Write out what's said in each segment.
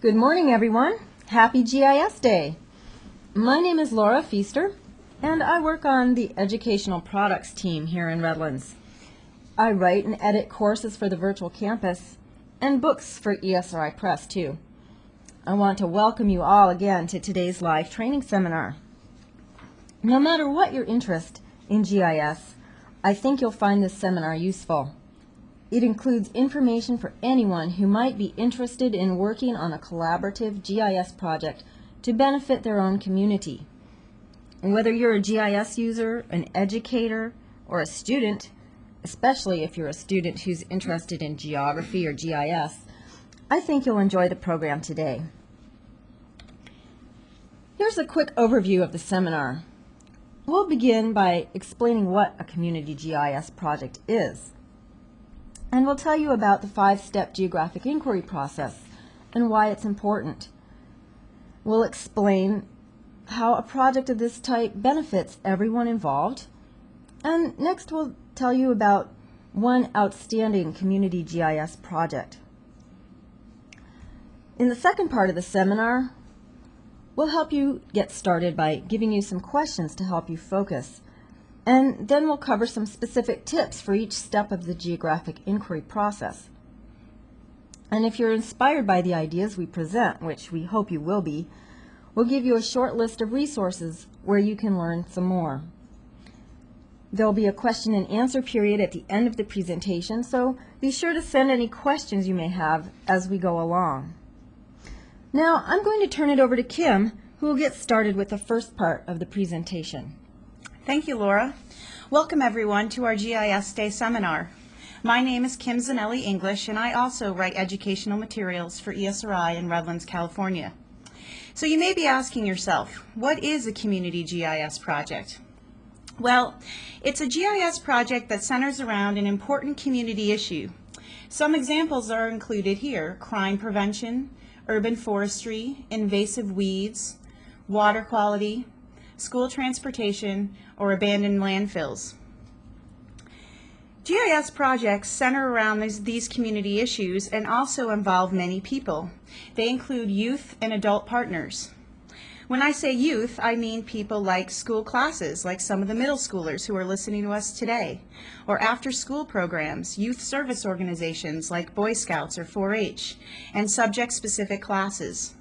Good morning, everyone. Happy GIS Day. My name is Laura Feaster, and I work on the Educational Products team here in Redlands. I write and edit courses for the virtual campus and books for ESRI Press, too. I want to welcome you all again to today's live training seminar. No matter what your interest in GIS, I think you'll find this seminar useful. It includes information for anyone who might be interested in working on a collaborative GIS project to benefit their own community. And whether you're a GIS user, an educator, or a student, especially if you're a student who's interested in geography or GIS, I think you'll enjoy the program today. Here's a quick overview of the seminar. We'll begin by explaining what a community GIS project is. And we'll tell you about the 5-step geographic inquiry process and why it's important. We'll explain how a project of this type benefits everyone involved. And next we'll tell you about one outstanding community GIS project. In the second part of the seminar, we'll help you get started by giving you some questions to help you focus. And then we'll cover some specific tips for each step of the geographic inquiry process. And if you're inspired by the ideas we present, which we hope you will be, we'll give you a short list of resources where you can learn some more. There'll be a question and answer period at the end of the presentation, so be sure to send any questions you may have as we go along. Now, I'm going to turn it over to Kim, who will get started with the first part of the presentation. Thank you, Laura. Welcome, everyone, to our GIS Day seminar. My name is Kim Zanelli English, and I also write educational materials for ESRI in Redlands, California. So you may be asking yourself, what is a community GIS project? Well, it's a GIS project that centers around an important community issue. Some examples are included here: crime prevention, urban forestry, invasive weeds, water quality, school transportation, or abandoned landfills. GIS projects center around these community issues and also involve many people. They include youth and adult partners. When I say youth, I mean people like school classes, like some of the middle schoolers who are listening to us today, or after-school programs, youth service organizations like Boy Scouts or 4-H, and subject-specific classes.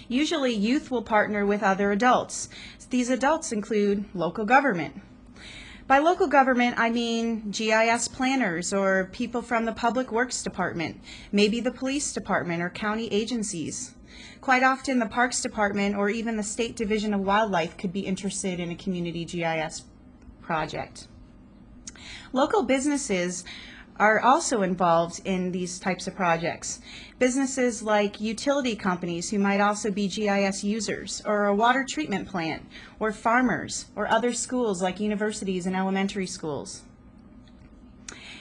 Usually, youth will partner with other adults. These adults include local government. By local government, I mean GIS planners or people from the Public Works Department, maybe the Police Department or county agencies. Quite often, the Parks Department or even the State Division of Wildlife could be interested in a community GIS project. Local businesses are also involved in these types of projects. Businesses like utility companies who might also be GIS users, or a water treatment plant, or farmers, or other schools like universities and elementary schools.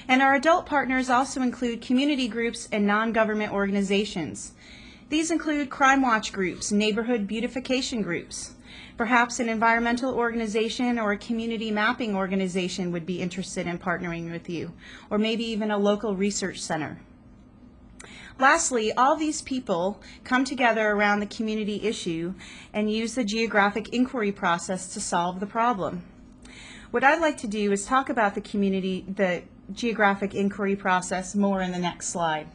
And our adult partners also include community groups and non-government organizations. These include crime watch groups, neighborhood beautification groups. Perhaps an environmental organization or a community mapping organization would be interested in partnering with you, or maybe even a local research center. Lastly, all these people come together around the community issue and use the geographic inquiry process to solve the problem. What I'd like to do is talk about the geographic inquiry process more in the next slide.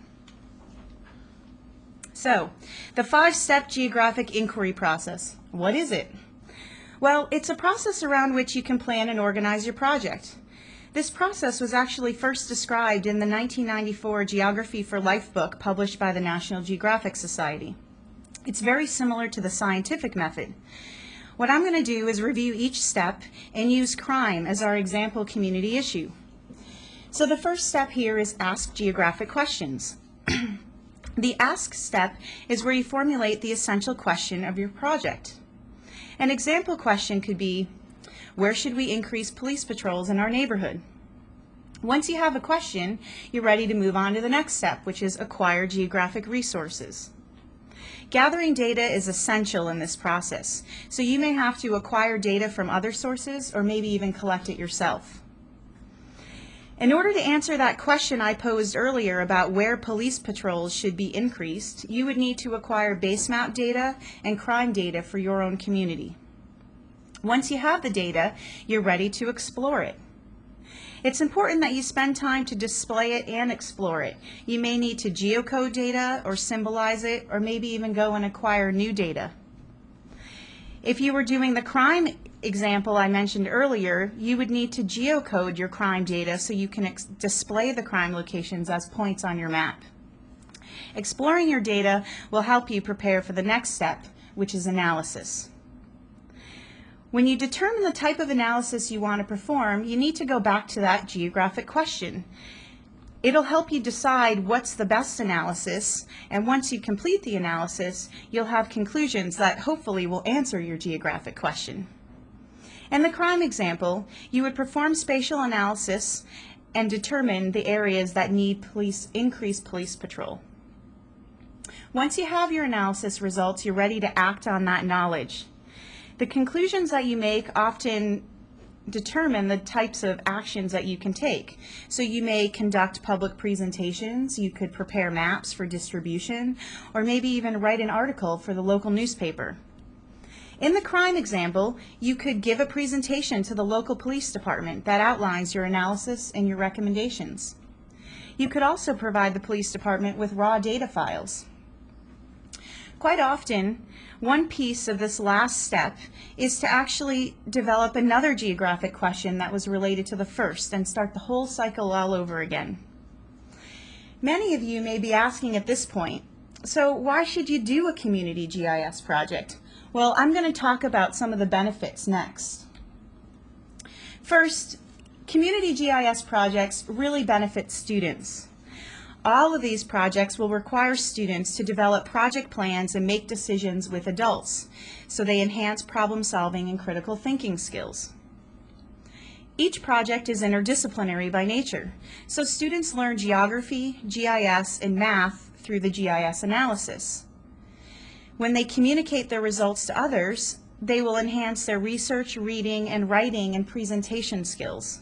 So, the 5-step geographic inquiry process. What is it? Well, it's a process around which you can plan and organize your project. This process was actually first described in the 1994 Geography for Life book published by the National Geographic Society. It's very similar to the scientific method. What I'm going to do is review each step and use crime as our example community issue. So the first step here is ask geographic questions. The ask step is where you formulate the essential question of your project. An example question could be, where should we increase police patrols in our neighborhood? Once you have a question, you're ready to move on to the next step, which is acquire geographic resources. Gathering data is essential in this process, so you may have to acquire data from other sources or maybe even collect it yourself. In order to answer that question I posed earlier about where police patrols should be increased, you would need to acquire base map data and crime data for your own community. Once you have the data, you're ready to explore it. It's important that you spend time to display it and explore it. You may need to geocode data or symbolize it, or maybe even go and acquire new data. If you were doing the crime example I mentioned earlier, you would need to geocode your crime data so you can display the crime locations as points on your map. Exploring your data will help you prepare for the next step, which is analysis. When you determine the type of analysis you want to perform, you need to go back to that geographic question. It'll help you decide what's the best analysis, and once you complete the analysis, you'll have conclusions that hopefully will answer your geographic question. In the crime example, you would perform spatial analysis and determine the areas that need increased police patrol. Once you have your analysis results, you're ready to act on that knowledge. The conclusions that you make often determine the types of actions that you can take. So you may conduct public presentations, you could prepare maps for distribution, or maybe even write an article for the local newspaper. In the crime example, you could give a presentation to the local police department that outlines your analysis and your recommendations. You could also provide the police department with raw data files. Quite often, one piece of this last step is to actually develop another geographic question that was related to the first and start the whole cycle all over again. Many of you may be asking at this point, so why should you do a community GIS project? Well, I'm going to talk about some of the benefits next. First, community GIS projects really benefit students. All of these projects will require students to develop project plans and make decisions with adults, so they enhance problem solving and critical thinking skills. Each project is interdisciplinary by nature, so students learn geography, GIS, and math through the GIS analysis. When they communicate their results to others, they will enhance their research, reading, and writing and presentation skills.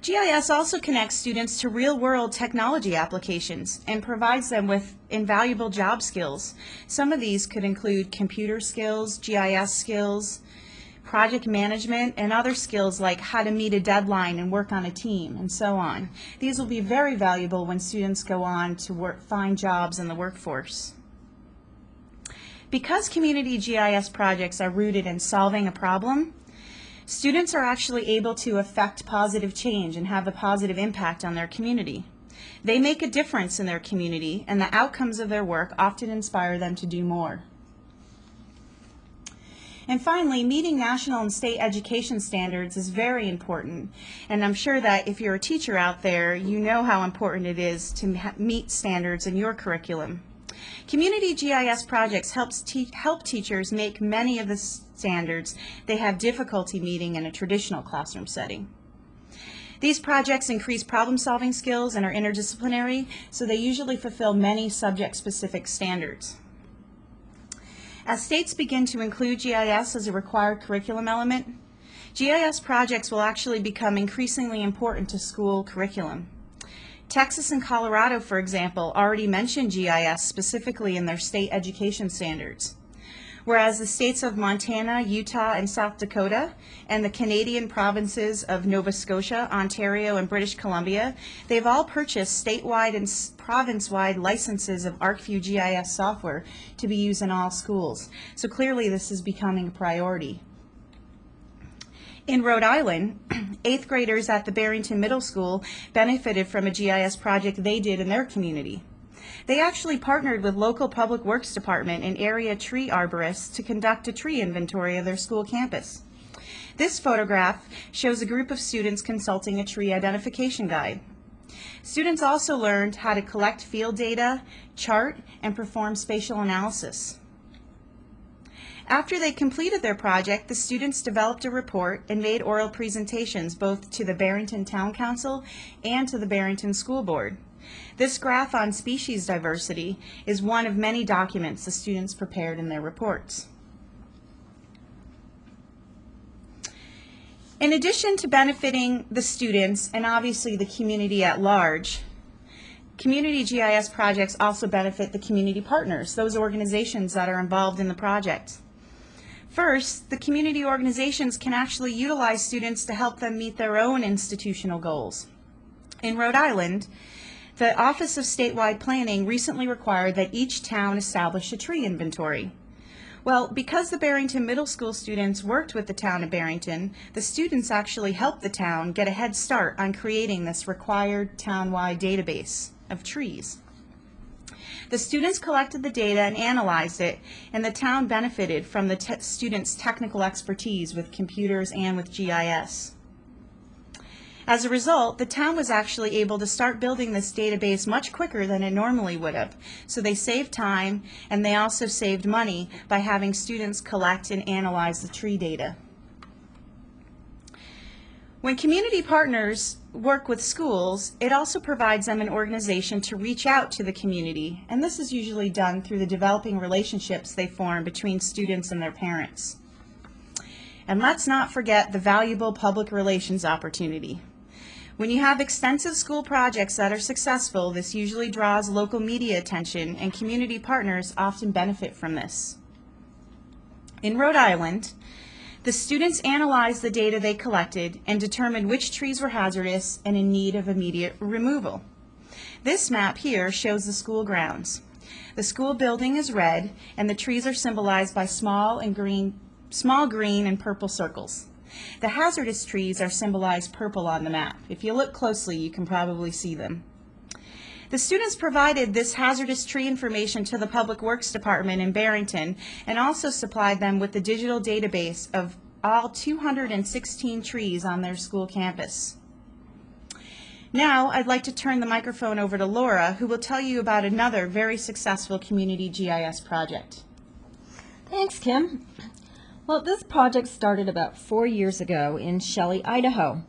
GIS also connects students to real-world technology applications and provides them with invaluable job skills. Some of these could include computer skills, GIS skills, project management, and other skills like how to meet a deadline and work on a team, and so on. These will be very valuable when students go on to find jobs in the workforce. Because community GIS projects are rooted in solving a problem, students are actually able to affect positive change and have a positive impact on their community. They make a difference in their community, and the outcomes of their work often inspire them to do more. And finally, meeting national and state education standards is very important, and I'm sure that if you're a teacher out there, you know how important it is to meet standards in your curriculum. Community GIS projects help teachers make many of the standards they have difficulty meeting in a traditional classroom setting. These projects increase problem-solving skills and are interdisciplinary, so they usually fulfill many subject-specific standards. As states begin to include GIS as a required curriculum element, GIS projects will actually become increasingly important to school curriculum. Texas and Colorado, for example, already mention GIS specifically in their state education standards, whereas the states of Montana, Utah, and South Dakota, and the Canadian provinces of Nova Scotia, Ontario, and British Columbia, they've all purchased statewide and province-wide licenses of ArcView GIS software to be used in all schools. So clearly this is becoming a priority. In Rhode Island, 8th graders at the Barrington Middle School benefited from a GIS project they did in their community. They actually partnered with local public works department and area tree arborists to conduct a tree inventory of their school campus. This photograph shows a group of students consulting a tree identification guide. Students also learned how to collect field data, chart, and perform spatial analysis. After they completed their project, the students developed a report and made oral presentations both to the Barrington Town Council and to the Barrington School Board. This graph on species diversity is one of many documents the students prepared in their reports. In addition to benefiting the students and obviously the community at large, community GIS projects also benefit the community partners, those organizations that are involved in the project. First, the community organizations can actually utilize students to help them meet their own institutional goals. In Rhode Island, the Office of Statewide Planning recently required that each town establish a tree inventory. Well, because the Barrington Middle School students worked with the town of Barrington, the students actually helped the town get a head start on creating this required town-wide database of trees. The students collected the data and analyzed it, and the town benefited from the students' technical expertise with computers and with GIS. As a result, the town was actually able to start building this database much quicker than it normally would have. So they saved time, and they also saved money by having students collect and analyze the tree data. When community partners work with schools, it also provides them an organization to reach out to the community, and this is usually done through the developing relationships they form between students and their parents. And let's not forget the valuable public relations opportunity. When you have extensive school projects that are successful, this usually draws local media attention, and community partners often benefit from this. In Rhode Island, the students analyzed the data they collected and determined which trees were hazardous and in need of immediate removal. This map here shows the school grounds. The school building is red, and the trees are symbolized by small green and purple circles. The hazardous trees are symbolized purple on the map. If you look closely, you can probably see them. The students provided this hazardous tree information to the Public Works Department in Barrington and also supplied them with the digital database of all 216 trees on their school campus. Now I'd like to turn the microphone over to Laura, who will tell you about another very successful community GIS project. Thanks, Kim. Well, this project started about 4 years ago in Shelley, Idaho.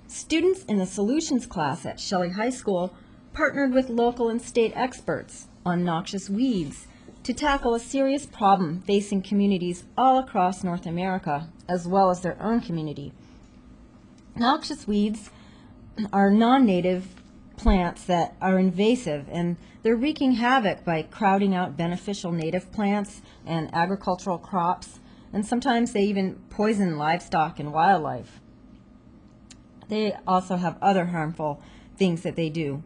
Students in the Solutions class at Shelley High School partnered with local and state experts on noxious weeds to tackle a serious problem facing communities all across North America, as well as their own community. Noxious weeds are non-native plants that are invasive, and they're wreaking havoc by crowding out beneficial native plants and agricultural crops, and sometimes they even poison livestock and wildlife. They also have other harmful things that they do.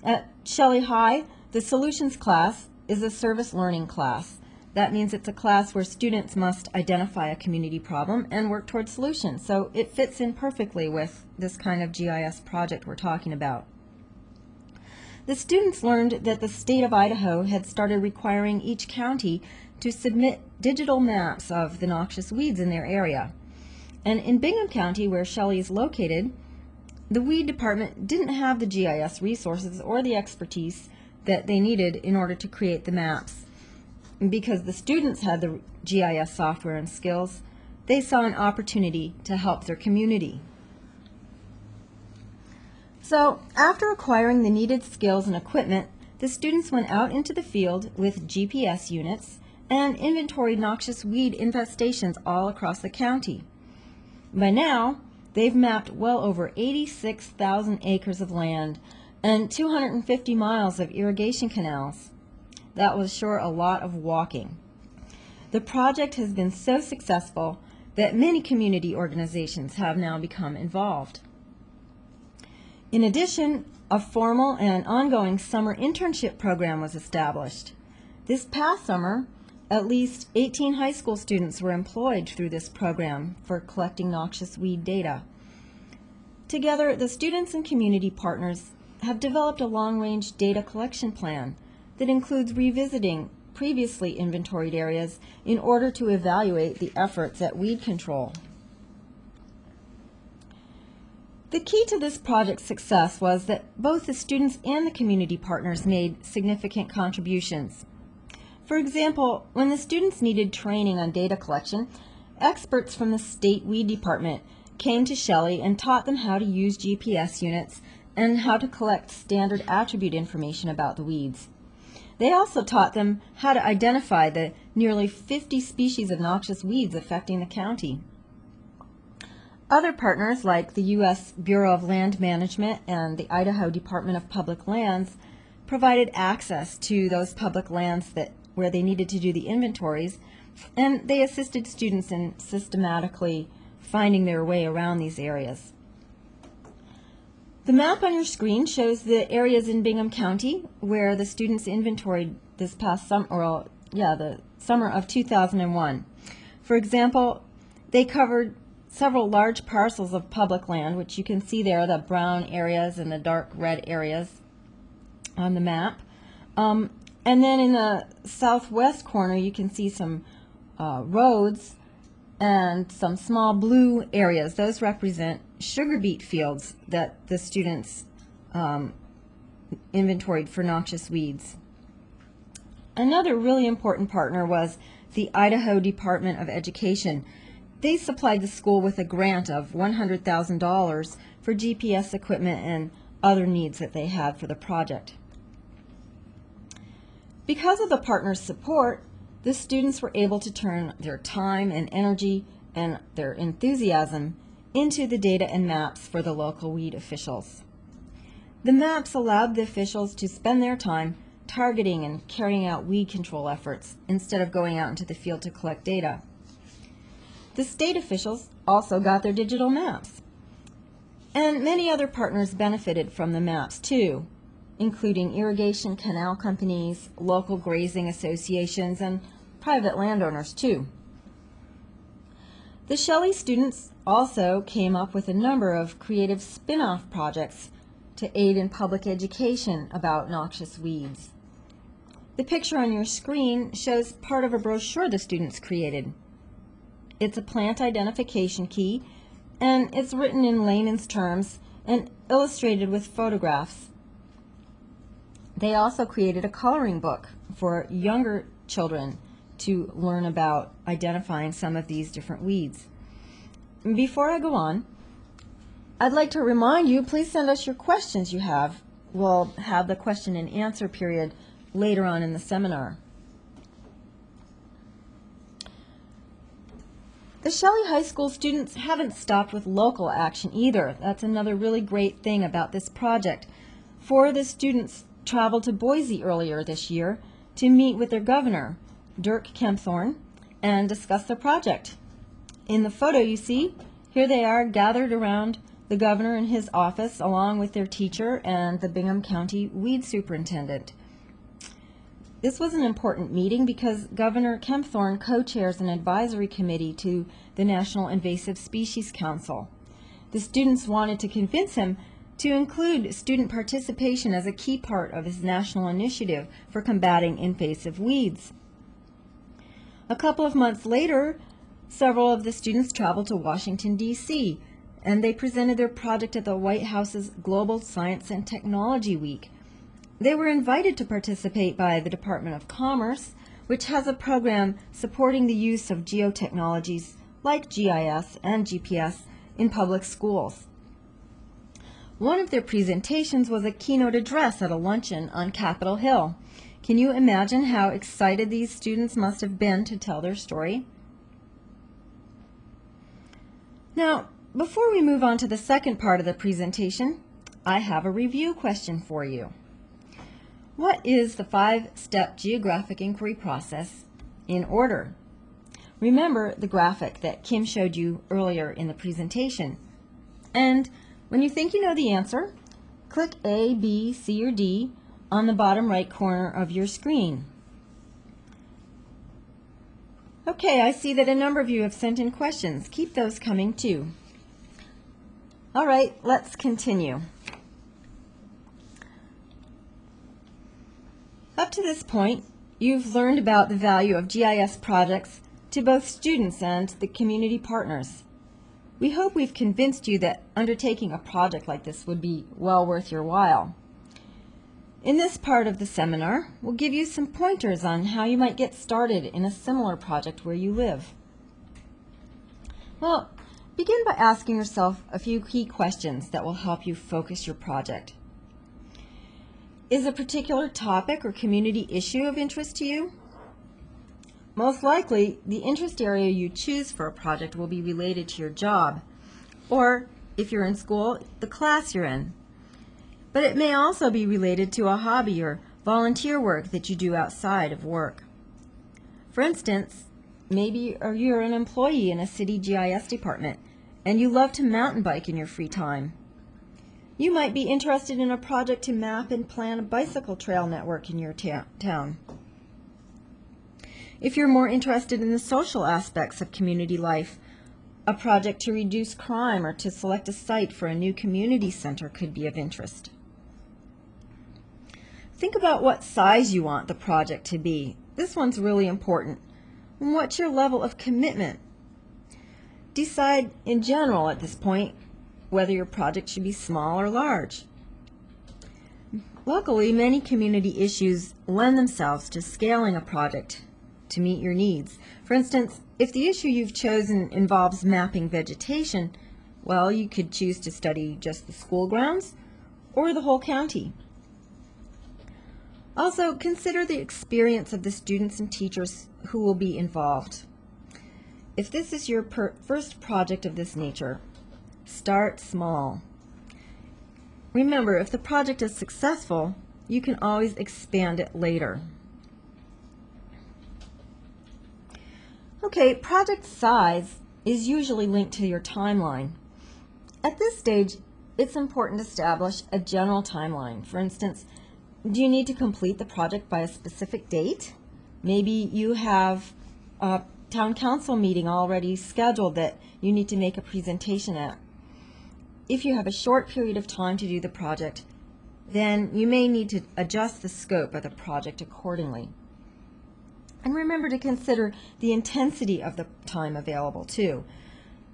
At Shelley High, the Solutions class is a service learning class. That means it's a class where students must identify a community problem and work towards solutions. So it fits in perfectly with this kind of GIS project we're talking about. The students learned that the state of Idaho had started requiring each county to submit digital maps of the noxious weeds in their area. And in Bingham County, where Shelley is located, the weed department didn't have the GIS resources or the expertise that they needed in order to create the maps. And because the students had the GIS software and skills, they saw an opportunity to help their community. So after acquiring the needed skills and equipment, the students went out into the field with GPS units and inventoried noxious weed infestations all across the county. By now, they've mapped well over 86,000 acres of land and 250 miles of irrigation canals. That was sure a lot of walking. The project has been so successful that many community organizations have now become involved. In addition, a formal and ongoing summer internship program was established. This past summer, at least 18 high school students were employed through this program for collecting noxious weed data. Together, the students and community partners have developed a long-range data collection plan that includes revisiting previously inventoried areas in order to evaluate the efforts at weed control. The key to this project's success was that both the students and the community partners made significant contributions. For example, when the students needed training on data collection, experts from the state weed department came to Shelley and taught them how to use GPS units and how to collect standard attribute information about the weeds. They also taught them how to identify the nearly 50 species of noxious weeds affecting the county. Other partners like the U.S. Bureau of Land Management and the Idaho Department of Public Lands provided access to those public lands where they needed to do the inventories, and they assisted students in systematically finding their way around these areas. The map on your screen shows the areas in Bingham County where the students inventoried this past summer, the summer of 2001. For example, they covered several large parcels of public land, which you can see there, the brown areas and the dark red areas on the map. And then in the southwest corner, you can see some roads and some small blue areas. Those represent sugar beet fields that the students inventoried for noxious weeds. Another really important partner was the Idaho Department of Education. They supplied the school with a grant of $100,000 for GPS equipment and other needs that they had for the project. Because of the partners' support, the students were able to turn their time and energy and their enthusiasm into the data and maps for the local weed officials. The maps allowed the officials to spend their time targeting and carrying out weed control efforts instead of going out into the field to collect data. The state officials also got their digital maps. And many other partners benefited from the maps too, including irrigation canal companies, local grazing associations, and private landowners too. The Shelley students also came up with a number of creative spin-off projects to aid in public education about noxious weeds. The picture on your screen shows part of a brochure the students created. It's a plant identification key, and it's written in layman's terms and illustrated with photographs. They also created a coloring book for younger children to learn about identifying some of these different weeds. Before I go on, I'd like to remind you, please send us your questions you have. We'll have the question and answer period later on in the seminar. The Shelley High School students haven't stopped with local action either. That's another really great thing about this project. 4 of the students traveled to Boise earlier this year to meet with their governor, Dirk Kempthorne, and discuss their project. In the photo you see, here they are gathered around the governor in his office along with their teacher and the Bingham County weed superintendent. This was an important meeting because Governor Kempthorne co-chairs an advisory committee to the National Invasive Species Council. The students wanted to convince him to include student participation as a key part of his national initiative for combating invasive weeds. A couple of months later, several of the students traveled to Washington, D.C., and they presented their project at the White House's Global Science and Technology Week. They were invited to participate by the Department of Commerce, which has a program supporting the use of geotechnologies like GIS and GPS in public schools. One of their presentations was a keynote address at a luncheon on Capitol Hill. Can you imagine how excited these students must have been to tell their story? Now, before we move on to the second part of the presentation, I have a review question for you. What is the 5-step geographic inquiry process in order? Remember the graphic that Kim showed you earlier in the presentation. And when you think you know the answer, click A, B, C, or D on the bottom right corner of your screen. Okay, I see that a number of you have sent in questions. Keep those coming too. All right, let's continue. Up to this point, you've learned about the value of GIS projects to both students and the community partners. We hope we've convinced you that undertaking a project like this would be well worth your while. In this part of the seminar, we'll give you some pointers on how you might get started in a similar project where you live. Well, begin by asking yourself a few key questions that will help you focus your project. Is a particular topic or community issue of interest to you? Most likely, the interest area you choose for a project will be related to your job. or if you're in school, the class you're in. But it may also be related to a hobby or volunteer work that you do outside of work. For instance, maybe you're an employee in a city GIS department and you love to mountain bike in your free time. You might be interested in a project to map and plan a bicycle trail network in your town. If you're more interested in the social aspects of community life, a project to reduce crime or to select a site for a new community center could be of interest. Think about what size you want the project to be. This one's really important. And what's your level of commitment? Decide in general at this point whether your project should be small or large. Luckily, many community issues lend themselves to scaling a project to meet your needs. For instance, if the issue you've chosen involves mapping vegetation, well, you could choose to study just the school grounds or the whole county. Also, consider the experience of the students and teachers who will be involved. If this is your first project of this nature, start small. Remember, if the project is successful, you can always expand it later. Okay, project size is usually linked to your timeline. At this stage, it's important to establish a general timeline. For instance, do you need to complete the project by a specific date? Maybe you have a town council meeting already scheduled that you need to make a presentation at. If you have a short period of time to do the project, then you may need to adjust the scope of the project accordingly. And remember to consider the intensity of the time available too.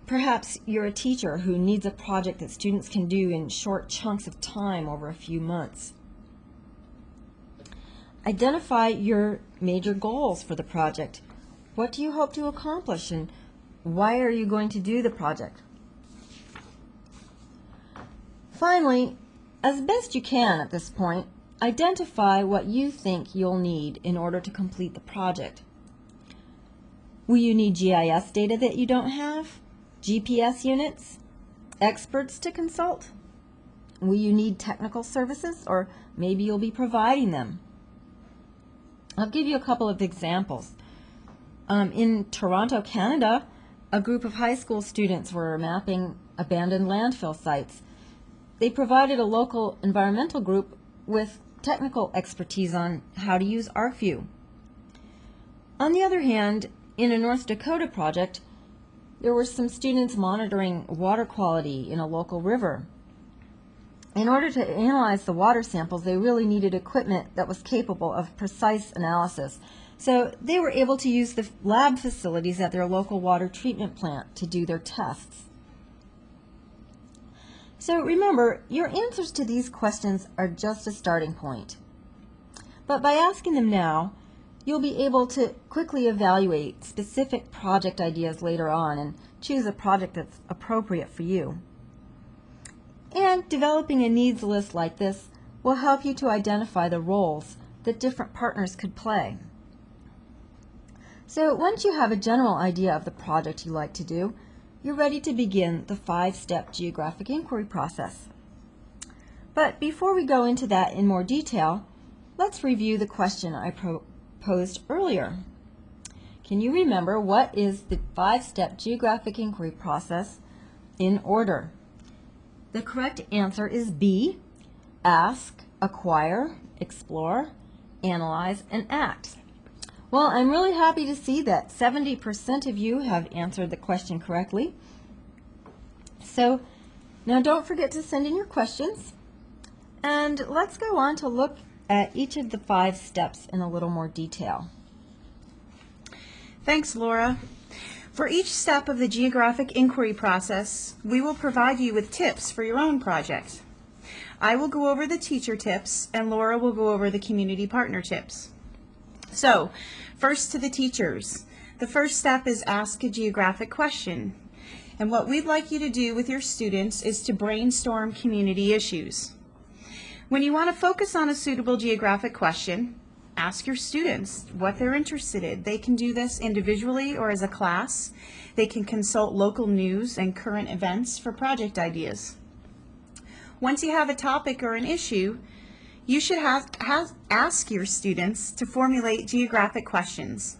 Perhaps you're a teacher who needs a project that students can do in short chunks of time over a few months. Identify your major goals for the project. What do you hope to accomplish and why are you going to do the project? Finally, as best you can at this point, identify what you think you'll need in order to complete the project. Will you need GIS data that you don't have? GPS units? Experts to consult? Will you need technical services, or maybe you'll be providing them? I'll give you a couple of examples. In Toronto, Canada, a group of high school students were mapping abandoned landfill sites. They provided a local environmental group with technical expertise on how to use ArcView. On the other hand, in a North Dakota project, there were some students monitoring water quality in a local river. In order to analyze the water samples, they really needed equipment that was capable of precise analysis. So they were able to use the lab facilities at their local water treatment plant to do their tests. So remember, your answers to these questions are just a starting point. But by asking them now, you'll be able to quickly evaluate specific project ideas later on and choose a project that's appropriate for you. And developing a needs list like this will help you to identify the roles that different partners could play. So once you have a general idea of the project you like to do, you're ready to begin the 5-step geographic inquiry process. But before we go into that in more detail, let's review the question I posed earlier. Can you remember what is the 5-step geographic inquiry process in order? The correct answer is B: ask, acquire, explore, analyze, and act. Well, I'm really happy to see that 70% of you have answered the question correctly. So now don't forget to send in your questions, and let's go on to look at each of the 5 steps in a little more detail. Thanks, Laura. For each step of the geographic inquiry process, we will provide you with tips for your own project. I will go over the teacher tips, and Laura will go over the community partner tips. So, first to the teachers. The first step is ask a geographic question. And what we'd like you to do with your students is to brainstorm community issues. When you want to focus on a suitable geographic question, Ask your students what they're interested in. They can do this individually or as a class. They can consult local news and current events for project ideas. Once you have a topic or an issue, you should ask your students to formulate geographic questions.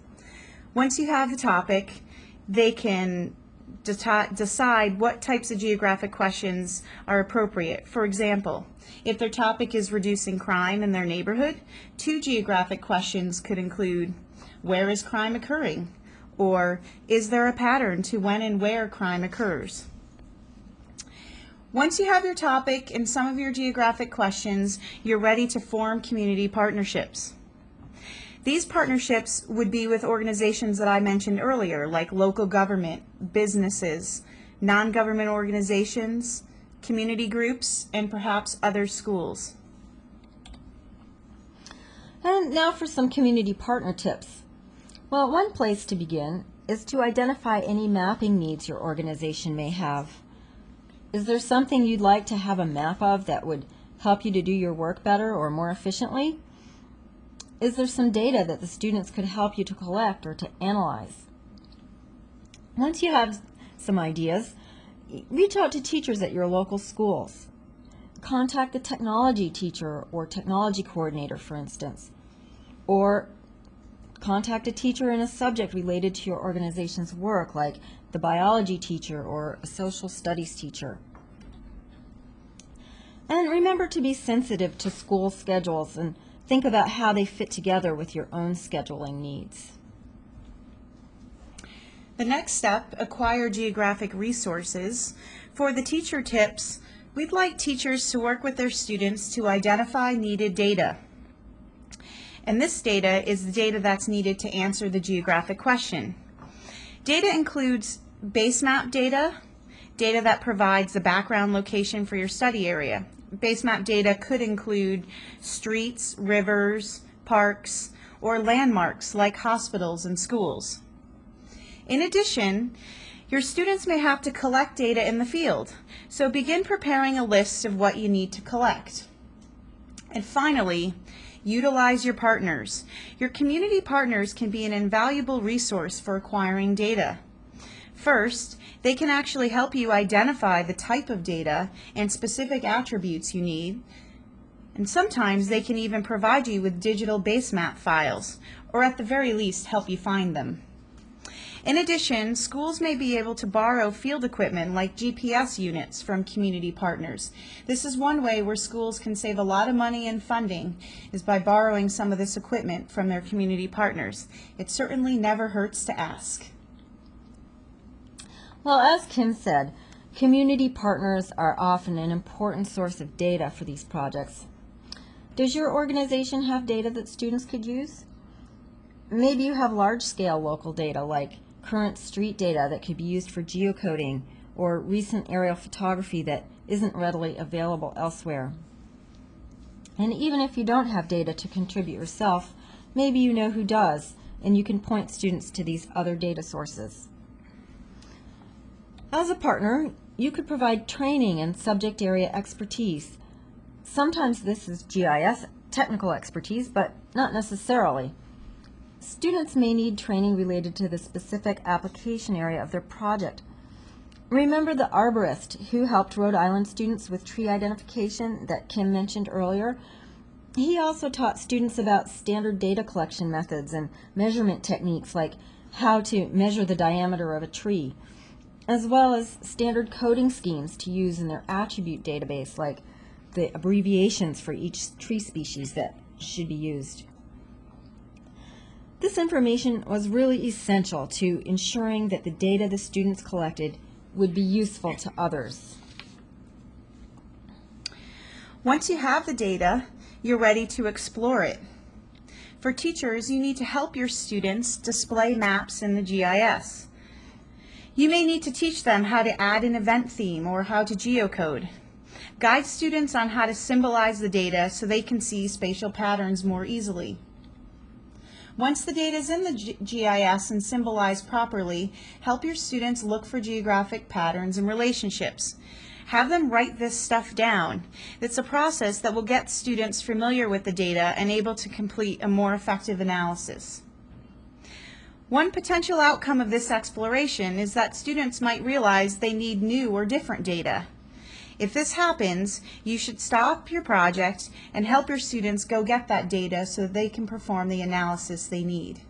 Once you have the topic, they can decide what types of geographic questions are appropriate. For example, if their topic is reducing crime in their neighborhood, 2 geographic questions could include, where is crime occurring? Or, is there a pattern to when and where crime occurs? Once you have your topic and some of your geographic questions, you're ready to form community partnerships. These partnerships would be with organizations that I mentioned earlier, like local government, businesses, non-government organizations, community groups, and perhaps other schools. And now for some community partner tips. Well, one place to begin is to identify any mapping needs your organization may have. Is there something you'd like to have a map of that would help you to do your work better or more efficiently? Is there some data that the students could help you to collect or to analyze? Once you have some ideas, reach out to teachers at your local schools. Contact the technology teacher or technology coordinator, for instance. Or contact a teacher in a subject related to your organization's work, like the biology teacher or a social studies teacher. And remember to be sensitive to school schedules and think about how they fit together with your own scheduling needs. The next step, acquire geographic resources. For the teacher tips, we'd like teachers to work with their students to identify needed data. And this data is the data that's needed to answer the geographic question. Data includes base map data, data that provides the background location for your study area. Base map data could include streets, rivers, parks, or landmarks like hospitals and schools. In addition, your students may have to collect data in the field, so begin preparing a list of what you need to collect. And finally, utilize your partners. Your community partners can be an invaluable resource for acquiring data. First, they can actually help you identify the type of data and specific attributes you need, and sometimes they can even provide you with digital base map files, or at the very least help you find them. In addition, schools may be able to borrow field equipment like GPS units from community partners. This is one way where schools can save a lot of money in funding, is by borrowing some of this equipment from their community partners. It certainly never hurts to ask. Well, as Kim said, community partners are often an important source of data for these projects. Does your organization have data that students could use? Maybe you have large-scale local data like current street data that could be used for geocoding or recent aerial photography that isn't readily available elsewhere. And even if you don't have data to contribute yourself, maybe you know who does, and you can point students to these other data sources. As a partner, you could provide training and subject area expertise. Sometimes this is GIS technical expertise, but not necessarily. Students may need training related to the specific application area of their project. Remember the arborist who helped Rhode Island students with tree identification that Kim mentioned earlier? He also taught students about standard data collection methods and measurement techniques like how to measure the diameter of a tree, as well as standard coding schemes to use in their attribute database, like the abbreviations for each tree species that should be used. This information was really essential to ensuring that the data the students collected would be useful to others. Once you have the data, you're ready to explore it. For teachers, you need to help your students display maps in the GIS. You may need to teach them how to add an event theme or how to geocode. Guide students on how to symbolize the data so they can see spatial patterns more easily. Once the data is in the GIS and symbolized properly, help your students look for geographic patterns and relationships. Have them write this stuff down. It's a process that will get students familiar with the data and able to complete a more effective analysis. One potential outcome of this exploration is that students might realize they need new or different data. If this happens, you should stop your project and help your students go get that data so they can perform the analysis they need.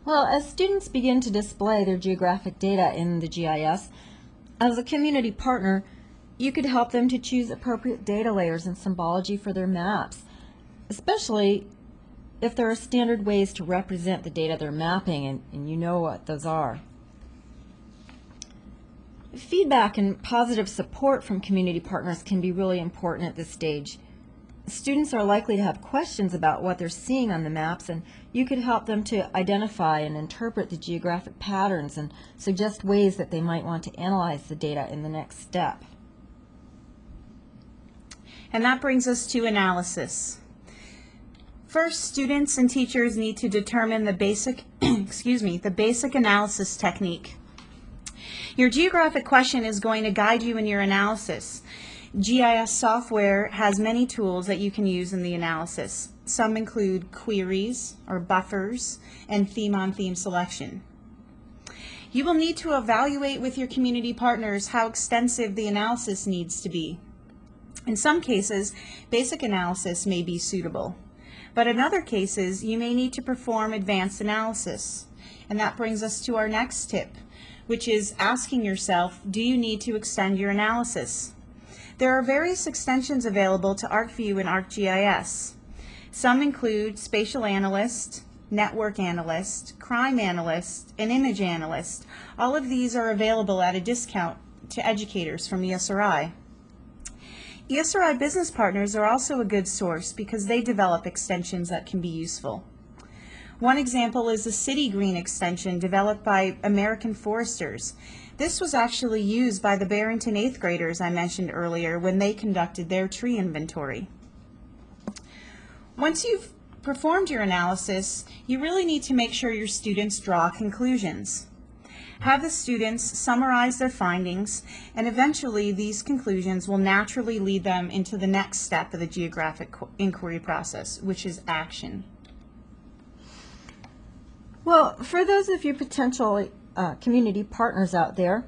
Well, as students begin to display their geographic data in the GIS, as a community partner, you could help them to choose appropriate data layers and symbology for their maps, especially if there are standard ways to represent the data they're mapping, and you know what those are. Feedback and positive support from community partners can be really important at this stage. Students are likely to have questions about what they're seeing on the maps, and you could help them to identify and interpret the geographic patterns and suggest ways that they might want to analyze the data in the next step. And that brings us to analysis. First, students and teachers need to determine the basic, the basic analysis technique. Your geographic question is going to guide you in your analysis. GIS software has many tools that you can use in the analysis. Some include queries or buffers and theme-on-theme selection. You will need to evaluate with your community partners how extensive the analysis needs to be. In some cases, basic analysis may be suitable, but in other cases, you may need to perform advanced analysis. And that brings us to our next tip, which is asking yourself, do you need to extend your analysis? There are various extensions available to ArcView and ArcGIS. Some include Spatial Analyst, Network Analyst, Crime Analyst, and Image Analyst. All of these are available at a discount to educators from ESRI. ESRI business partners are also a good source because they develop extensions that can be useful. One example is the City Green extension developed by American Foresters. This was actually used by the Barrington 8th graders I mentioned earlier when they conducted their tree inventory. Once you've performed your analysis, you really need to make sure your students draw conclusions. Have the students summarize their findings, and eventually these conclusions will naturally lead them into the next step of the geographic inquiry process, which is action. Well, for those of you potential community partners out there,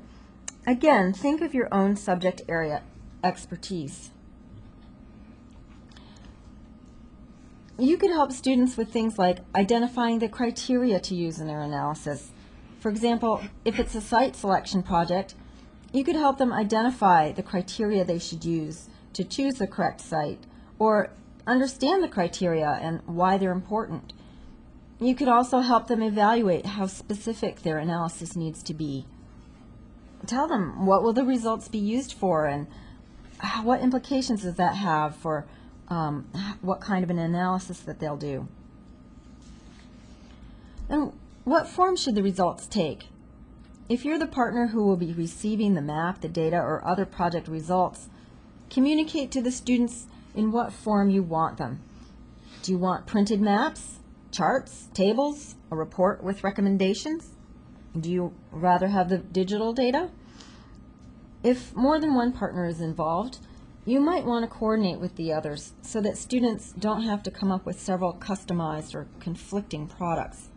again, think of your own subject area expertise. You can help students with things like identifying the criteria to use in their analysis. For example, if it's a site selection project, you could help them identify the criteria they should use to choose the correct site, or understand the criteria and why they're important. You could also help them evaluate how specific their analysis needs to be. Tell them what will the results be used for, and what implications does that have for what kind of an analysis that they'll do. And what form should the results take? If you're the partner who will be receiving the map, the data, or other project results, communicate to the students in what form you want them. Do you want printed maps, charts, tables, a report with recommendations? Do you rather have the digital data? If more than one partner is involved, you might want to coordinate with the others so that students don't have to come up with several customized or conflicting products.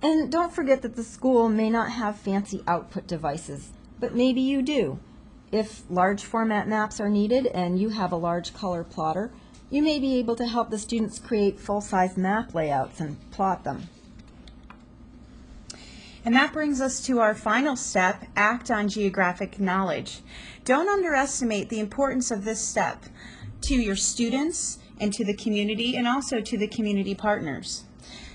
And don't forget that the school may not have fancy output devices, but maybe you do. If large format maps are needed and you have a large color plotter, you may be able to help the students create full-size map layouts and plot them. And that brings us to our final step, act on geographic knowledge. Don't underestimate the importance of this step to your students and to the community, and also to the community partners.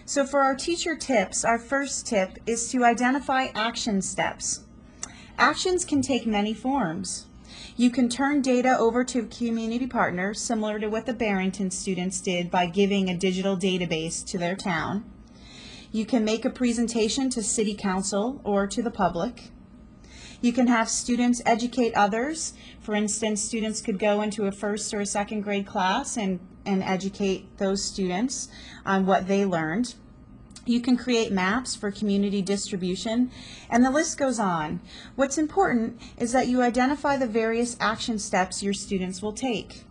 So for our teacher tips, our first tip is to identify action steps. Actions can take many forms. You can turn data over to a community partner, similar to what the Barrington students did by giving a digital database to their town. You can make a presentation to City Council or to the public. You can have students educate others. For instance, students could go into a first or a second grade class and educate those students on what they learned. You can create maps for community distribution, and the list goes on. What's important is that you identify the various action steps your students will take.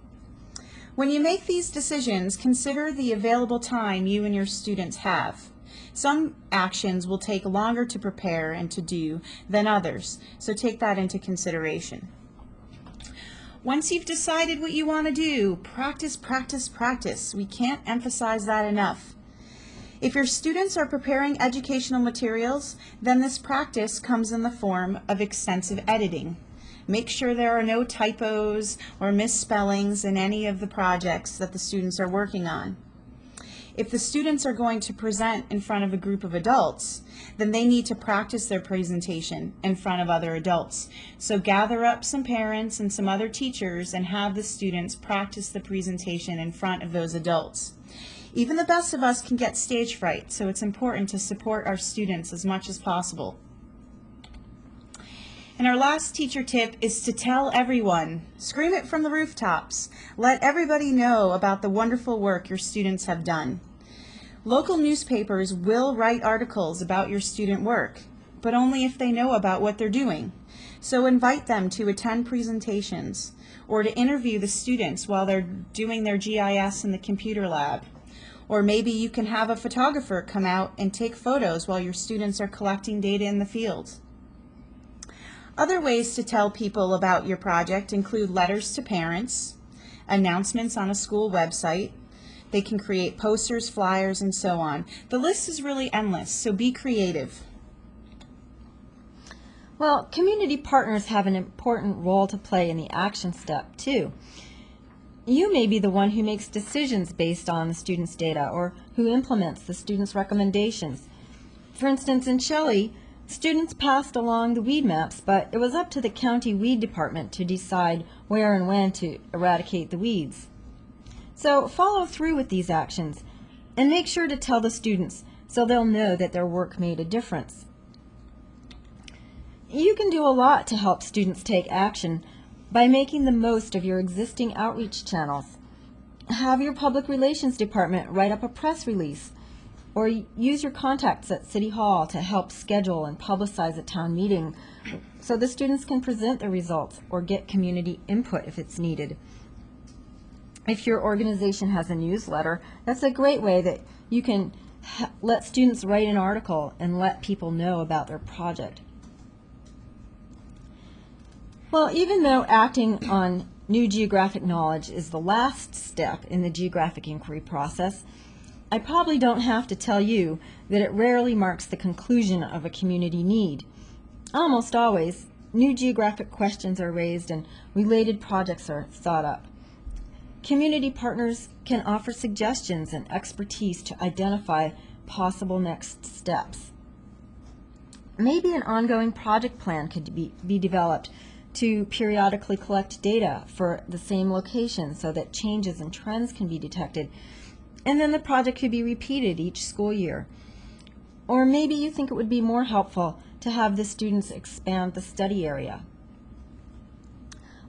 When you make these decisions, consider the available time you and your students have. Some actions will take longer to prepare and to do than others, so take that into consideration. Once you've decided what you want to do, practice, practice, practice. We can't emphasize that enough. If your students are preparing educational materials, then this practice comes in the form of extensive editing. Make sure there are no typos or misspellings in any of the projects that the students are working on. If the students are going to present in front of a group of adults, then they need to practice their presentation in front of other adults. So gather up some parents and some other teachers and have the students practice the presentation in front of those adults. Even the best of us can get stage fright, so it's important to support our students as much as possible. And our last teacher tip is to tell everyone. Scream it from the rooftops. Let everybody know about the wonderful work your students have done. Local newspapers will write articles about your student work, but only if they know about what they're doing. So invite them to attend presentations or to interview the students while they're doing their GIS in the computer lab. Or maybe you can have a photographer come out and take photos while your students are collecting data in the field. Other ways to tell people about your project include letters to parents, announcements on a school website. They can create posters, flyers, and so on. The list is really endless, so be creative. Well, community partners have an important role to play in the action step, too. You may be the one who makes decisions based on the student's data or who implements the student's recommendations. For instance, in Shelley, students passed along the weed maps, but it was up to the county weed department to decide where and when to eradicate the weeds. So follow through with these actions and make sure to tell the students so they'll know that their work made a difference. You can do a lot to help students take action by making the most of your existing outreach channels. Have your public relations department write up a press release, or use your contacts at City Hall to help schedule and publicize a town meeting so the students can present the results or get community input if it's needed. If your organization has a newsletter, that's a great way that you can let students write an article and let people know about their project. Well, even though acting on new geographic knowledge is the last step in the geographic inquiry process, I probably don't have to tell you that it rarely marks the conclusion of a community need. Almost always, new geographic questions are raised and related projects are thought up. Community partners can offer suggestions and expertise to identify possible next steps. Maybe an ongoing project plan could be developed to periodically collect data for the same location so that changes and trends can be detected, and then the project could be repeated each school year. Or maybe you think it would be more helpful to have the students expand the study area.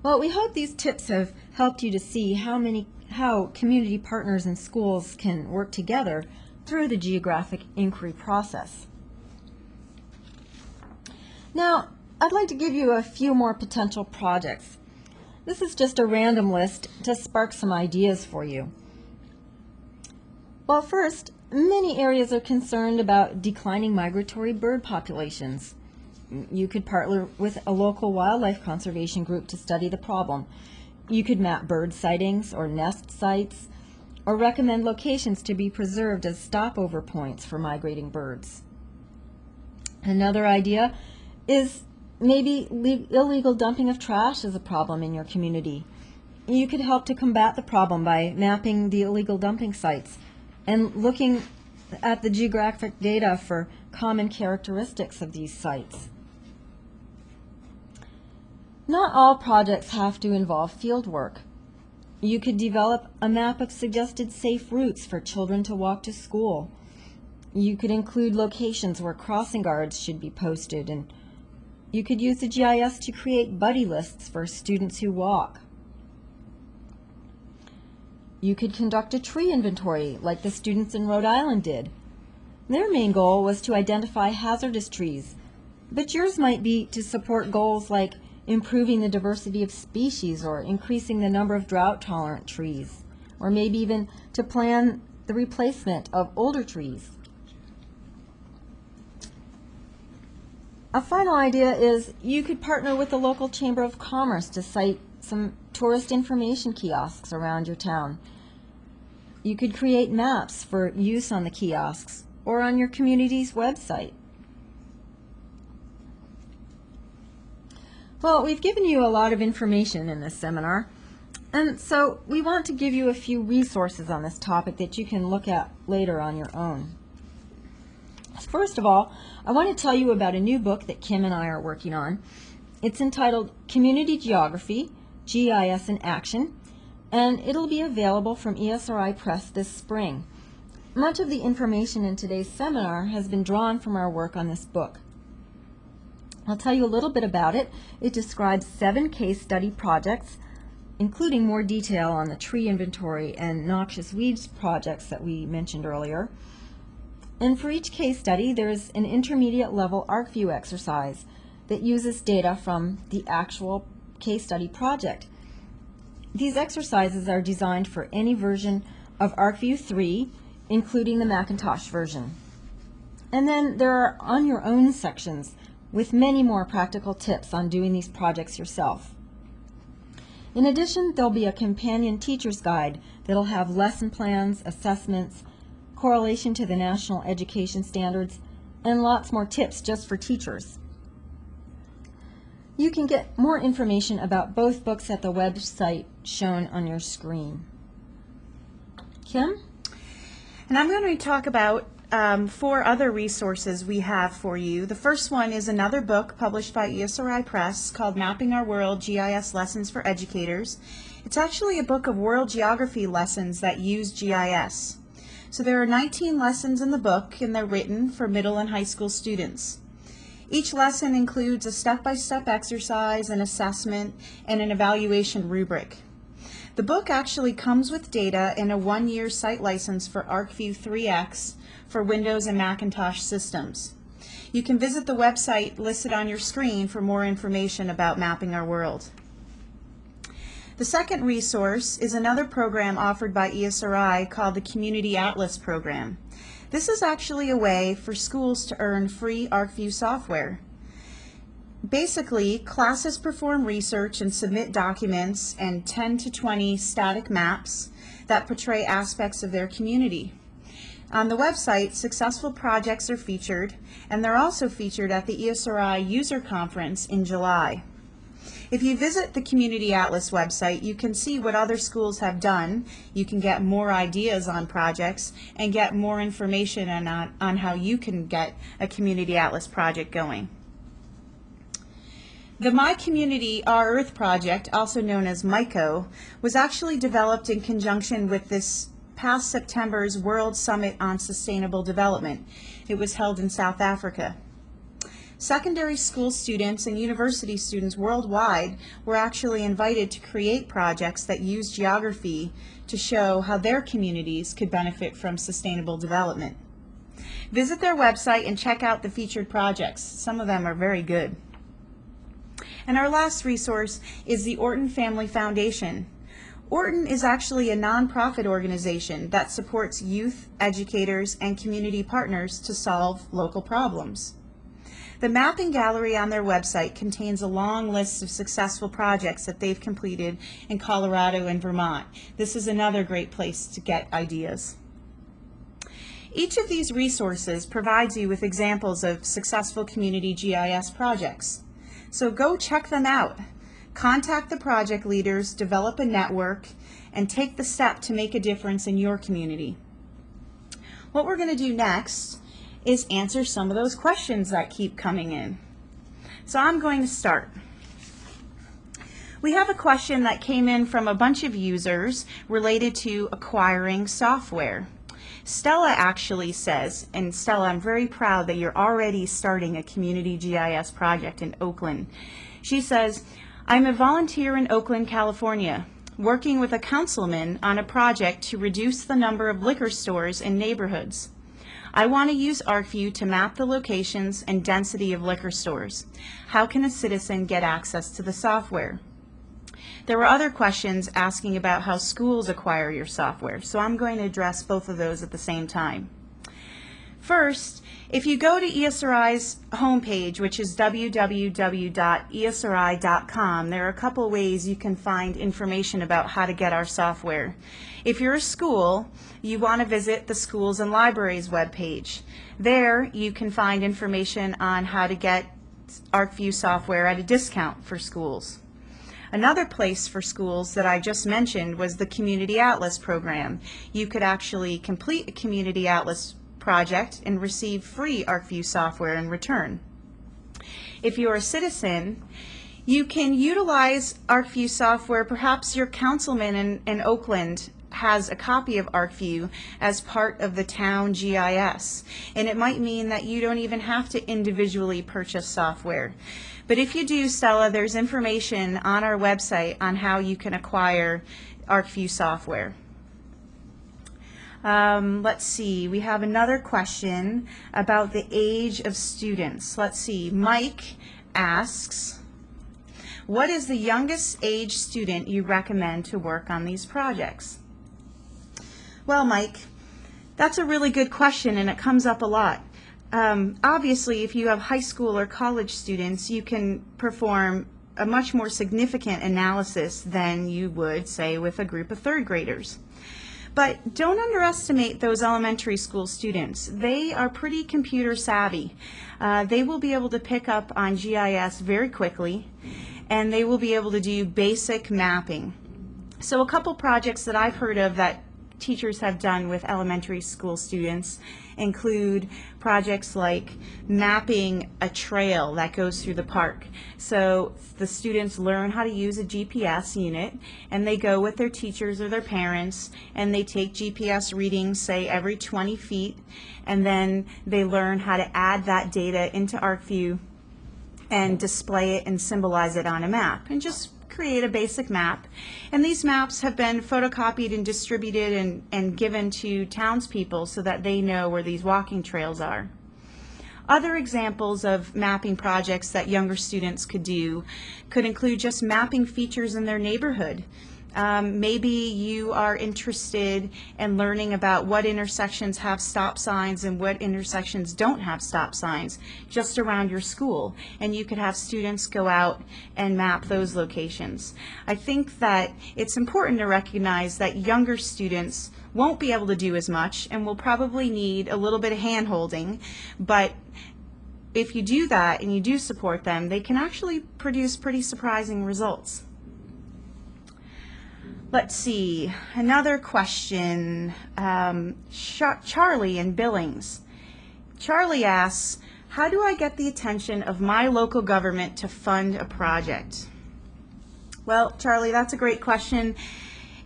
Well, we hope these tips have helped you to see how community partners and schools can work together through the geographic inquiry process. Now, I'd like to give you a few more potential projects. This is just a random list to spark some ideas for you. Well, first, many areas are concerned about declining migratory bird populations. You could partner with a local wildlife conservation group to study the problem. You could map bird sightings or nest sites, or recommend locations to be preserved as stopover points for migrating birds. Another idea is maybe illegal dumping of trash is a problem in your community. You could help to combat the problem by mapping the illegal dumping sites and looking at the geographic data for common characteristics of these sites. Not all projects have to involve field work. You could develop a map of suggested safe routes for children to walk to school. You could include locations where crossing guards should be posted, and you could use the GIS to create buddy lists for students who walk. You could conduct a tree inventory like the students in Rhode Island did. Their main goal was to identify hazardous trees, but yours might be to support goals like improving the diversity of species or increasing the number of drought-tolerant trees, or maybe even to plan the replacement of older trees. A final idea is you could partner with the local Chamber of Commerce to site some tourist information kiosks around your town. You could create maps for use on the kiosks or on your community's website. Well, we've given you a lot of information in this seminar, and so we want to give you a few resources on this topic that you can look at later on your own. First of all, I want to tell you about a new book that Kim and I are working on. It's entitled Community Geography, GIS in Action, and it'll be available from ESRI Press this spring. Much of the information in today's seminar has been drawn from our work on this book. I'll tell you a little bit about it. It describes 7 case study projects, including more detail on the tree inventory and noxious weeds projects that we mentioned earlier. And for each case study, there's an intermediate level ArcView exercise that uses data from the actual case study project. These exercises are designed for any version of ArcView 3, including the Macintosh version. And then there are on your own sections with many more practical tips on doing these projects yourself. In addition, there'll be a companion teacher's guide that'll have lesson plans, assessments, correlation to the national education standards, and lots more tips just for teachers. You can get more information about both books at the website shown on your screen. Kim? And I'm going to talk about 4 other resources we have for you. The first one is another book published by ESRI Press called Mapping Our World, GIS Lessons for Educators. It's actually a book of world geography lessons that use GIS. So there are 19 lessons in the book, and they're written for middle and high school students. Each lesson includes a step-by-step exercise, an assessment, and an evaluation rubric. The book actually comes with data and a 1-year site license for ArcView 3X for Windows and Macintosh systems. You can visit the website listed on your screen for more information about Mapping Our World. The second resource is another program offered by ESRI called the Community Atlas program. This is actually a way for schools to earn free ArcView software. Basically, classes perform research and submit documents and 10 to 20 static maps that portray aspects of their community. On the website, successful projects are featured, and they're also featured at the ESRI User Conference in July. If you visit the Community Atlas website, you can see what other schools have done. You can get more ideas on projects and get more information on how you can get a Community Atlas project going. The My Community Our Earth project, also known as MICO, was actually developed in conjunction with this past September's World Summit on Sustainable Development. It was held in South Africa. Secondary school students and university students worldwide were actually invited to create projects that use geography to show how their communities could benefit from sustainable development. Visit their website and check out the featured projects. Some of them are very good. And our last resource is the Orton Family Foundation. Orton is actually a nonprofit organization that supports youth, educators, and community partners to solve local problems. The mapping gallery on their website contains a long list of successful projects that they've completed in Colorado and Vermont. This is another great place to get ideas. Each of these resources provides you with examples of successful community GIS projects. So go check them out. Contact the project leaders, develop a network, and take the step to make a difference in your community. What we're going to do next is answer some of those questions that keep coming in. So I'm going to start. We have a question that came in from a bunch of users related to acquiring software. Stella actually says, and Stella, I'm very proud that you're already starting a community GIS project in Oakland. She says, I'm a volunteer in Oakland, California, working with a councilman on a project to reduce the number of liquor stores in neighborhoods. I want to use ArcView to map the locations and density of liquor stores. How can a citizen get access to the software? There were other questions asking about how schools acquire your software, so I'm going to address both of those at the same time. First, if you go to ESRI's homepage, which is www.esri.com, there are a couple ways you can find information about how to get our software. If you're a school, you want to visit the Schools and Libraries webpage. There you can find information on how to get ArcView software at a discount for schools. Another place for schools that I just mentioned was the Community Atlas program. You could actually complete a Community Atlas project and receive free ArcView software in return. If you're a citizen, you can utilize ArcView software. Perhaps your councilman in Oakland has a copy of ArcView as part of the town GIS, and it might mean that you don't even have to individually purchase software. But if you do, Stella, there's information on our website on how you can acquire ArcView software. Let's see, we have another question about the age of students. Let's see, Mike asks, what is the youngest age student you recommend to work on these projects? Well, Mike, that's a really good question, and it comes up a lot. Obviously, if you have high school or college students, you can perform a much more significant analysis than you would, say, with a group of third graders. But don't underestimate those elementary school students. They are pretty computer savvy. They will be able to pick up on GIS very quickly, and they will be able to do basic mapping. So a couple projects that I've heard of that teachers have done with elementary school students include projects like mapping a trail that goes through the park. So the students learn how to use a GPS unit, and they go with their teachers or their parents, and they take GPS readings, say every 20 feet, and then they learn how to add that data into ArcView and display it and symbolize it on a map, and just create a basic map. And these maps have been photocopied and distributed and given to townspeople so that they know where these walking trails are. Other examples of mapping projects that younger students could do could include just mapping features in their neighborhood. Maybe you are interested in learning about what intersections have stop signs and what intersections don't have stop signs just around your school, and you could have students go out and map those locations. I think that it's important to recognize that younger students won't be able to do as much and will probably need a little bit of hand-holding, but if you do that and you do support them, they can actually produce pretty surprising results. Let's see, another question, Charlie in Billings. Charlie asks, how do I get the attention of my local government to fund a project? Well, Charlie, that's a great question.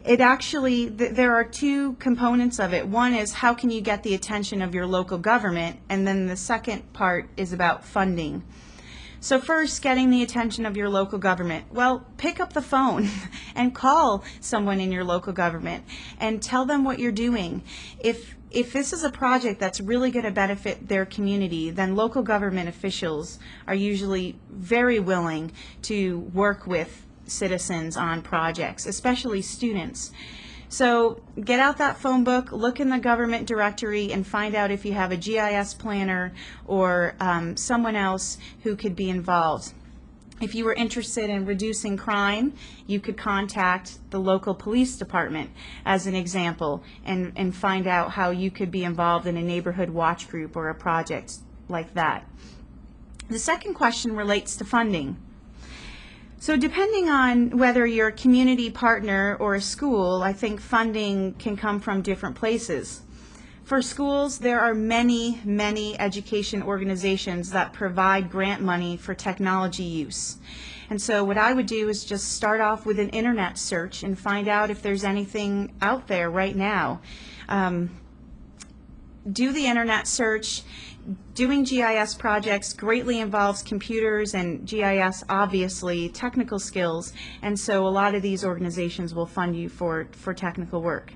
It actually, there are two components of it. One is how can you get the attention of your local government, and then the second part is about funding. So first, getting the attention of your local government. Well, pick up the phone and call someone in your local government and tell them what you're doing. If this is a project that's really going to benefit their community, then local government officials are usually very willing to work with citizens on projects, especially students. So get out that phone book, look in the government directory, and find out if you have a GIS planner or someone else who could be involved. If you were interested in reducing crime, you could contact the local police department as an example and find out how you could be involved in a neighborhood watch group or a project like that. The second question relates to funding. So depending on whether you're a community partner or a school, I think funding can come from different places. For schools, there are many education organizations that provide grant money for technology use. And so what I would do is just start off with an internet search and find out if there's anything out there right now. Do the internet search. Doing GIS projects greatly involves computers and GIS, obviously, technical skills, and so a lot of these organizations will fund you for technical work.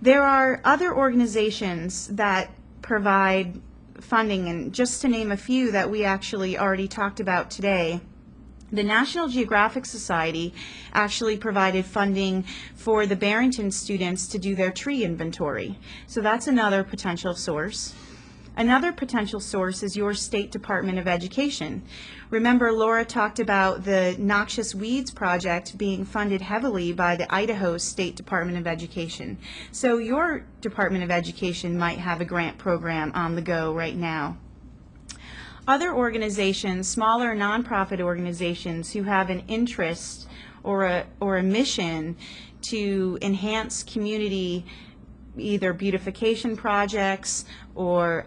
There are other organizations that provide funding, and just to name a few that we actually already talked about today, the National Geographic Society actually provided funding for the Barrington students to do their tree inventory. So that's another potential source. Another potential source is your State Department of Education. Remember, Laura talked about the Noxious Weeds project being funded heavily by the Idaho State Department of Education. So your Department of Education might have a grant program on the go right now. Other organizations, smaller nonprofit organizations who have an interest or a mission to enhance community, either beautification projects or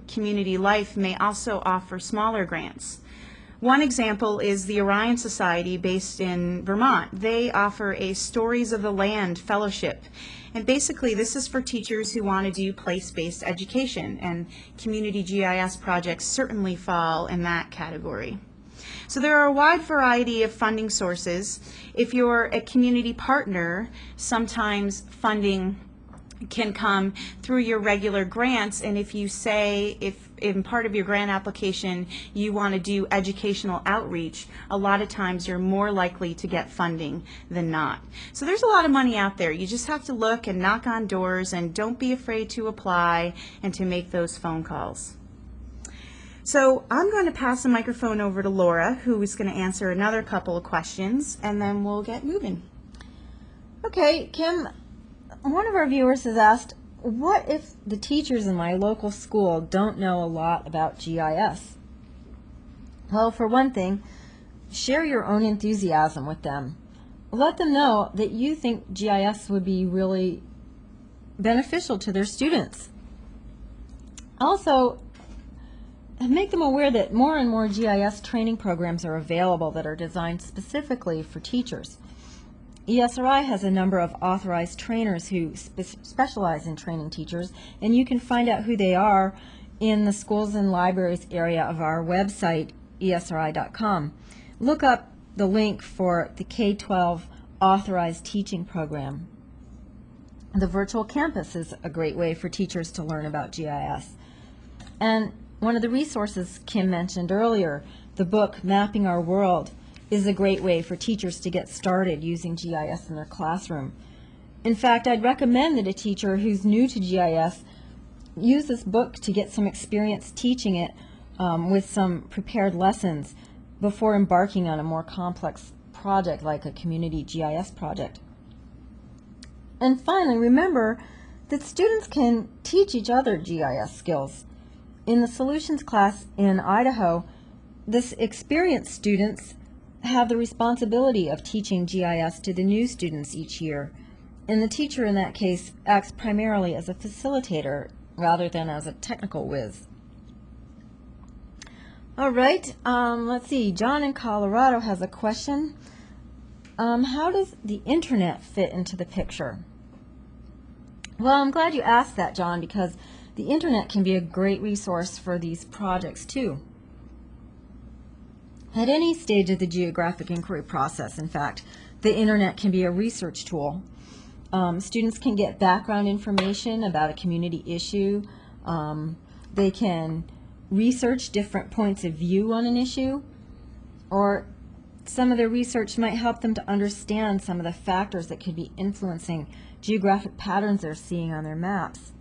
community life, may also offer smaller grants. One example is the Orion Society based in Vermont. They offer a Stories of the Land fellowship. And basically this is for teachers who want to do place-based education, and community GIS projects certainly fall in that category. So there are a wide variety of funding sources. If you're a community partner, sometimes funding can come through your regular grants, and if you say, if in part of your grant application you want to do educational outreach, a lot of times you're more likely to get funding than not. So there's a lot of money out there. You just have to look and knock on doors, and don't be afraid to apply and to make those phone calls. So I'm going to pass the microphone over to Laura, who is going to answer another couple of questions, and then we'll get moving. Okay, Kim, one of our viewers has asked, what if the teachers in my local school don't know a lot about GIS? Well, for one thing, share your own enthusiasm with them. Let them know that you think GIS would be really beneficial to their students. Also, make them aware that more and more GIS training programs are available that are designed specifically for teachers. ESRI has a number of authorized trainers who specialize in training teachers, and you can find out who they are in the schools and libraries area of our website, esri.com. Look up the link for the K-12 authorized teaching program. The virtual campus is a great way for teachers to learn about GIS. And one of the resources Kim mentioned earlier, the book Mapping Our World, is a great way for teachers to get started using GIS in their classroom. In fact, I'd recommend that a teacher who's new to GIS use this book to get some experience teaching it with some prepared lessons before embarking on a more complex project like a community GIS project. And finally, remember that students can teach each other GIS skills. In the solutions class in Idaho, this experienced students have the responsibility of teaching GIS to the new students each year, and the teacher in that case acts primarily as a facilitator rather than as a technical whiz. All right, let's see, John in Colorado has a question. How does the internet fit into the picture? Well, I'm glad you asked that, John, because the internet can be a great resource for these projects too. At any stage of the geographic inquiry process, in fact, the internet can be a research tool. Students can get background information about a community issue. They can research different points of view on an issue, or some of their research might help them to understand some of the factors that could be influencing geographic patterns they're seeing on their maps.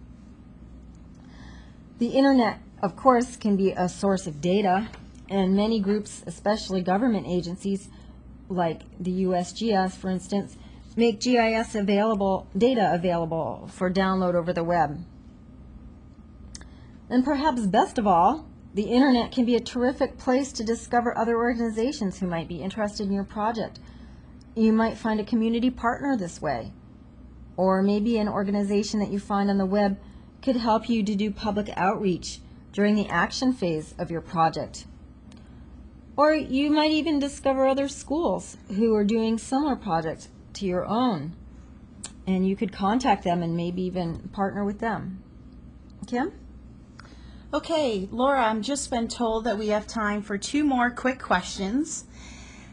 The internet, of course, can be a source of data, and many groups, especially government agencies like the USGS, for instance, make GIS data available for download over the web. And perhaps best of all, the internet can be a terrific place to discover other organizations who might be interested in your project. You might find a community partner this way, or maybe an organization that you find on the web could help you to do public outreach during the action phase of your project. Or you might even discover other schools who are doing similar projects to your own, and you could contact them and maybe even partner with them. Kim? Okay, Laura, I've just been told that we have time for 2 more quick questions.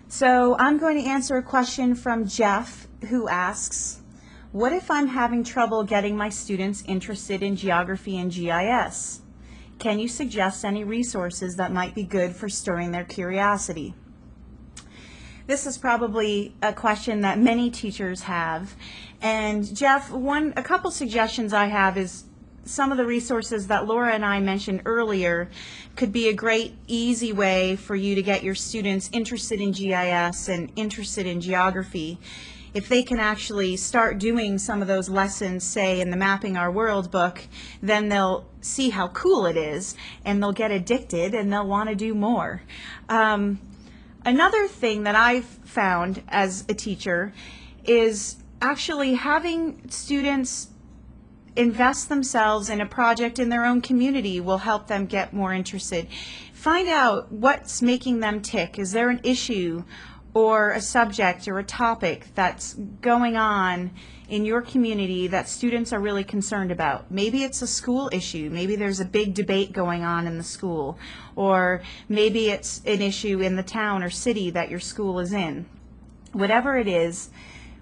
So I'm going to answer a question from Jeff, who asks, What if I'm having trouble getting my students interested in geography and GIS? Can you suggest any resources that might be good for stirring their curiosity? This is probably a question that many teachers have. And Jeff, a couple suggestions I have is some of the resources that Laura and I mentioned earlier could be a great, easy way for you to get your students interested in GIS and interested in geography. If they can actually start doing some of those lessons, say in the Mapping Our World book, then they'll see how cool it is and they'll get addicted and they'll want to do more. Another thing that I've found as a teacher is actually having students invest themselves in a project in their own community will help them get more interested. Find out what's making them tick. Is there an issue or a subject or a topic that's going on in your community that students are really concerned about? Maybe it's a school issue. Maybe there's a big debate going on in the school. Or maybe it's an issue in the town or city that your school is in. Whatever it is,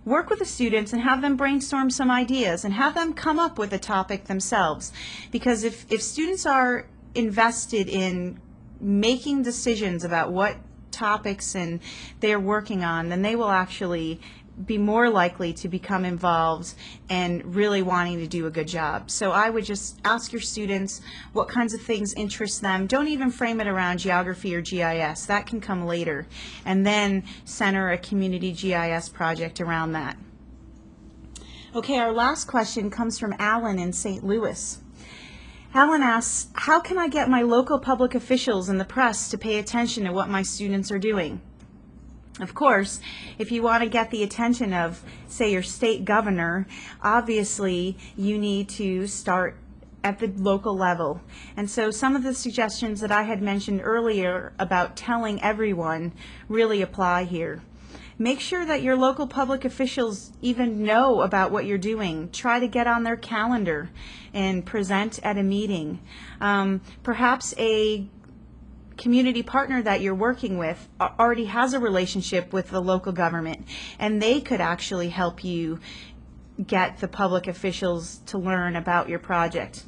work with the students and have them brainstorm some ideas and have them come up with a topic themselves. Because if students are invested in making decisions about what topics and they're working on, then they will actually be more likely to become involved and really wanting to do a good job. So I would just ask your students what kinds of things interest them. Don't even frame it around geography or GIS. That can come later. And then center a community GIS project around that. Okay, our last question comes from Alan in St. Louis. Alan asks, how can I get my local public officials and the press to pay attention to what my students are doing? Of course, if you want to get the attention of, say, your state governor, obviously you need to start at the local level. And so some of the suggestions that I had mentioned earlier about telling everyone really apply here. Make sure that your local public officials even know about what you're doing. Try to get on their calendar and present at a meeting. Perhaps a community partner that you're working with already has a relationship with the local government, and they could actually help you get the public officials to learn about your project.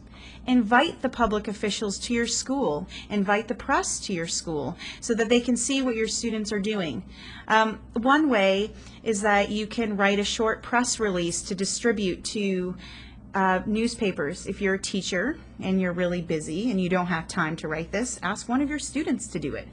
Invite the public officials to your school. Invite the press to your school so that they can see what your students are doing. One way is that you can write a short press release to distribute to newspapers. If you're a teacher and you're really busy and you don't have time to write this, ask one of your students to do it.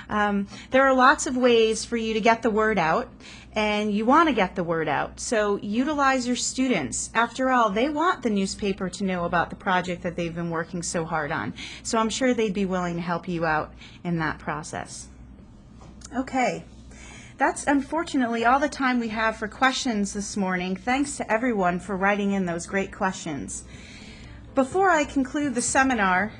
There are lots of ways for you to get the word out, and you want to get the word out. So utilize your students. After all, they want the newspaper to know about the project that they've been working so hard on. So I'm sure they'd be willing to help you out in that process. Okay. That's unfortunately all the time we have for questions this morning. Thanks to everyone for writing in those great questions. Before I conclude the seminar,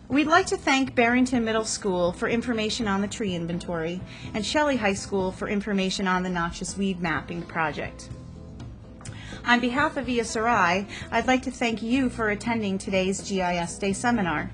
we'd like to thank Barrington Middle School for information on the tree inventory and Shelley High School for information on the noxious weed mapping project. On behalf of ESRI, I'd like to thank you for attending today's GIS Day seminar.